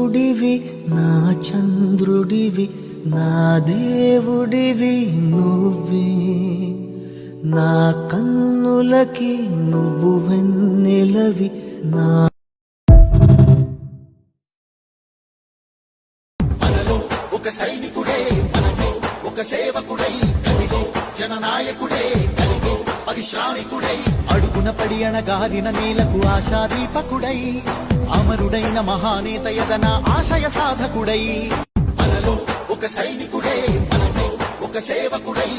సూర్యుడివి నా చంద్రుడివి నా దేవుడివి నువ్వే నా కన్నులకి నువ్వు వెన్నెలవి నా మనలో ఒక సైనికుడే మనలో ఒక సేవకుడై కలిగో జననాయకుడే కలిగో పరిశ్రామికుడై అడుగున పడి అణగారిన నేలకు ఆశాదీపకుడై అమరుడైన మహానేత యదన ఆశయ సాధకుడై మనలో ఒక సైనికుడే మనలో ఒక సేవకుడై